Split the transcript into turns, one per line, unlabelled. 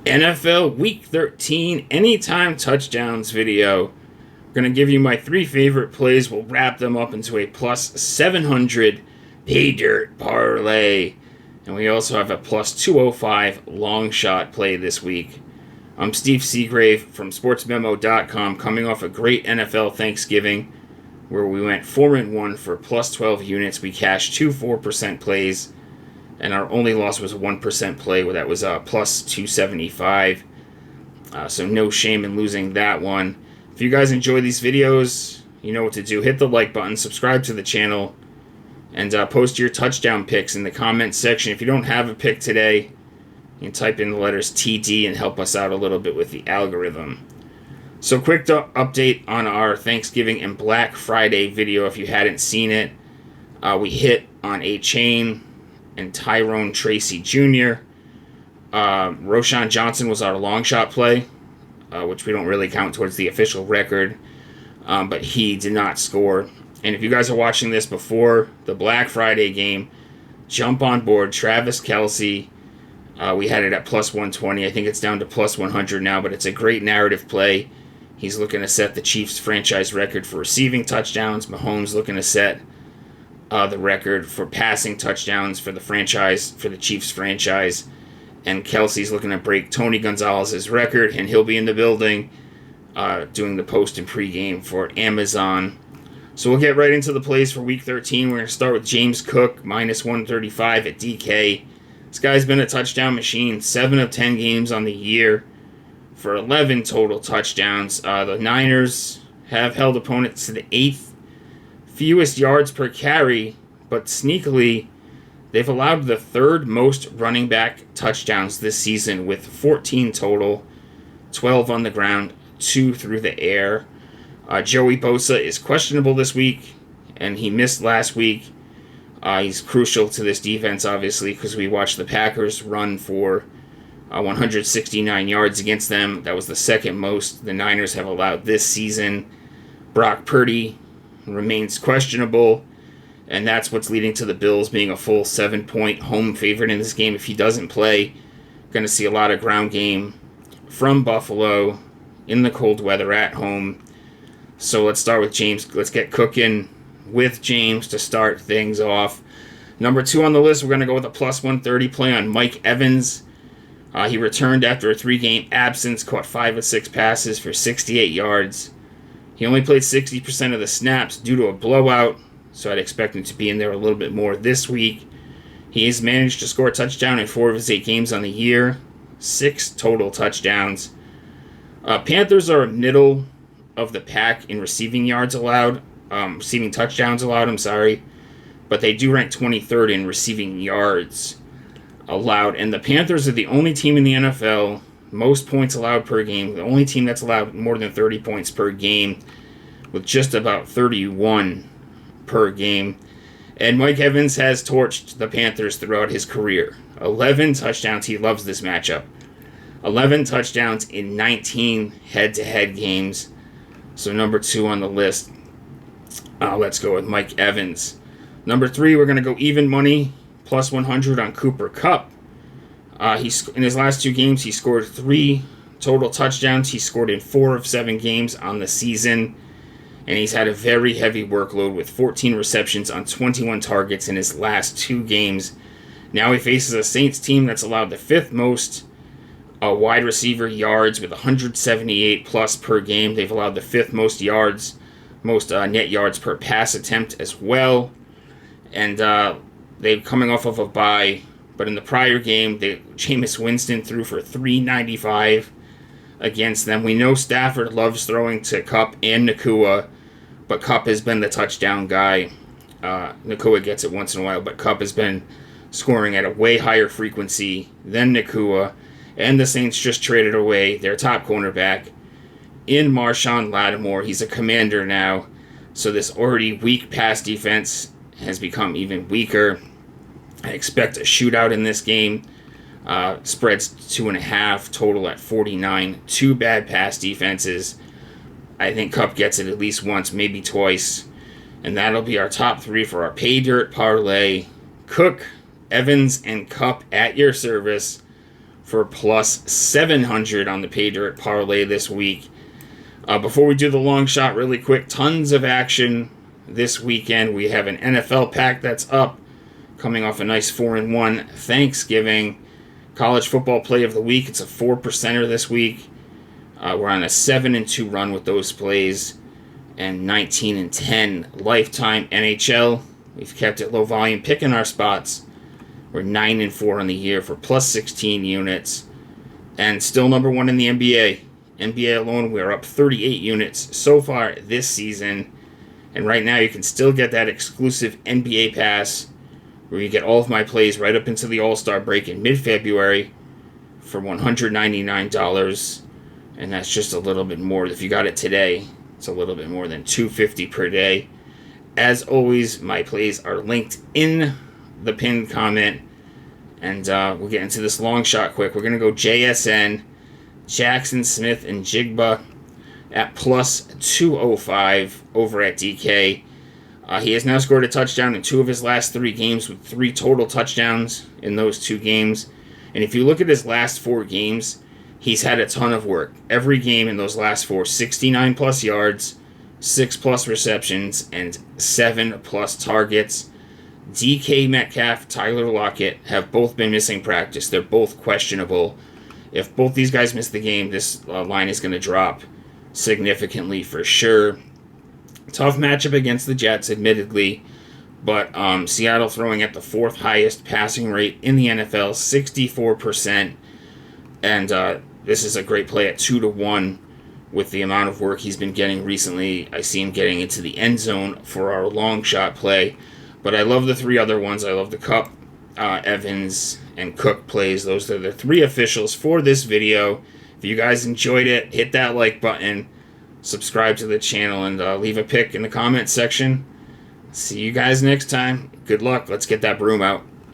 NFL Week 13 Anytime Touchdowns video. I'm going to give you my 3 favorite plays. We'll wrap them up into a plus 700 pay dirt parlay. And we also have a plus 205 long shot play this week. I'm Steve Seagrave from sportsmemo.com, coming off a great NFL Thanksgiving where we went 4-1 for plus 12 units. We cashed 2 4% plays, and our only loss was a 1% play where that was plus 275. So no shame in losing that one. If you guys enjoy these videos, you know what to do. Hit the like button, subscribe to the channel, and post your touchdown picks in the comments section. If you don't have a pick today, you can type in the letters TD and help us out a little bit with the algorithm. So quick update on our Thanksgiving and Black Friday video if you hadn't seen it. We hit on A-Chain and Tyrone Tracy Jr. Roschon Johnson was our long shot play, which we don't really count towards the official record, but he did not score. And if you guys are watching this before the Black Friday game, jump on board. Travis Kelce, we had it at plus 120. I think it's down to plus 100 now, but it's a great narrative play. He's looking to set the Chiefs franchise record for receiving touchdowns. Mahomes looking to set the record for passing touchdowns for the franchise, for the Chiefs franchise. And Kelce's looking to break Tony Gonzalez's record, and he'll be in the building doing the post and pregame for Amazon. So we'll get right into the plays for Week 13. We're going to start with James Cook, minus 135 at DK. This guy's been a touchdown machine, 7 of 10 games on the year for 11 total touchdowns. The Niners have held opponents to the 8th fewest yards per carry, but sneakily, they've allowed the 3rd most running back touchdowns this season with 14 total, 12 on the ground, 2 through the air. Joey Bosa is questionable this week, and he missed last week. He's crucial to this defense, obviously, because we watched the Packers run for 169 yards against them. That was the 2nd most the Niners have allowed this season. Brock Purdy remains questionable, and that's what's leading to the Bills being a full 7-point home favorite in this game. If he doesn't play, going to see a lot of ground game from Buffalo in the cold weather at home. So let's start with James. Let's get cooking with James to start things off. Number 2 on the list, we're going to go with a plus 130 play on Mike Evans. He returned after a 3-game absence, caught 5 of 6 passes for 68 yards. He only played 60% of the snaps due to a blowout, so I'd expect him to be in there a little bit more this week. He has managed to score a touchdown in 4 of his 8 games on the year, 6 total touchdowns. Panthers are middle of the pack in receiving yards allowed, receiving touchdowns allowed, but they do rank 23rd in receiving yards allowed, and the Panthers are the only team in the NFL, most points allowed per game, the only team that's allowed more than 30 points per game, with just about 31 per game. And Mike Evans has torched the Panthers throughout his career. 11 touchdowns, he loves this matchup. 11 touchdowns in 19 head-to-head games. So number 2 on the list, let's go with Mike Evans. Number 3, we're going to go even money, plus 100 on Cooper Kupp. In his last 2 games, he scored 3 total touchdowns. He scored in 4 of 7 games on the season. And he's had a very heavy workload with 14 receptions on 21 targets in his last 2 games. Now he faces a Saints team that's allowed the 5th most wide receiver yards with 178 plus per game. They've allowed the 5th most yards, most net yards per pass attempt as well. And they're coming off of a bye, but in the prior game, Jameis Winston threw for 395 against them. We know Stafford loves throwing to Kupp and Nakua, but Kupp has been the touchdown guy. Nakua gets it once in a while, but Kupp has been scoring at a way higher frequency than Nakua, and the Saints just traded away their top cornerback in Marshawn Lattimore. He's a commander now, so this already weak pass defense has become even weaker. I expect a shootout in this game. Spreads 2.5, total at 49. 2 bad pass defenses. I think Kupp gets it at least once, maybe twice. And that'll be our top 3 for our pay dirt parlay. Cook, Evans, and Kupp at your service for plus 700 on the pay dirt parlay this week. Before we do the long shot really quick, tons of action this weekend. We have an NFL pack that's up, coming off a nice 4-1 Thanksgiving. College football play of the week, it's a 4%er this week. We're on a 7-2 run with those plays, and 19-10 lifetime NHL. We've kept it low volume, picking our spots. We're 9-4 on the year for plus 16 units, and still number one in the NBA. NBA alone, we're up 38 units so far this season. And right now, you can still get that exclusive NBA pass where you get all of my plays right up into the All-Star break in mid-February for $199. And that's just a little bit more. If you got it today, it's a little bit more than $250 per day. As always, my plays are linked in the pinned comment. And we'll get into this long shot quick. We're going to go JSN, Jackson Smith, and Jigba at plus 205 over at DK. He has now scored a touchdown in 2 of his last 3 games with 3 total touchdowns in those 2 games. And if you look at his last 4 games, he's had a ton of work. Every game in those last 4, 69 plus yards, 6 plus receptions, and 7 plus targets. DK Metcalf, Tyler Lockett have both been missing practice. They're both questionable. If both these guys miss the game, this line is going to drop significantly for sure. Tough matchup against the Jets, admittedly, but Seattle throwing at the 4th highest passing rate in the NFL, 64%, and this is a great play at 2-1 with the amount of work he's been getting recently. I see him getting into the end zone for our long shot play, but I love the 3 other ones. I love the Kupp, Evans, and Cook plays. Those are the 3 officials for this video. If you guys enjoyed it, hit that like button, subscribe to the channel, and leave a pick in the comment section. See you guys next time. Good luck. Let's get that broom out.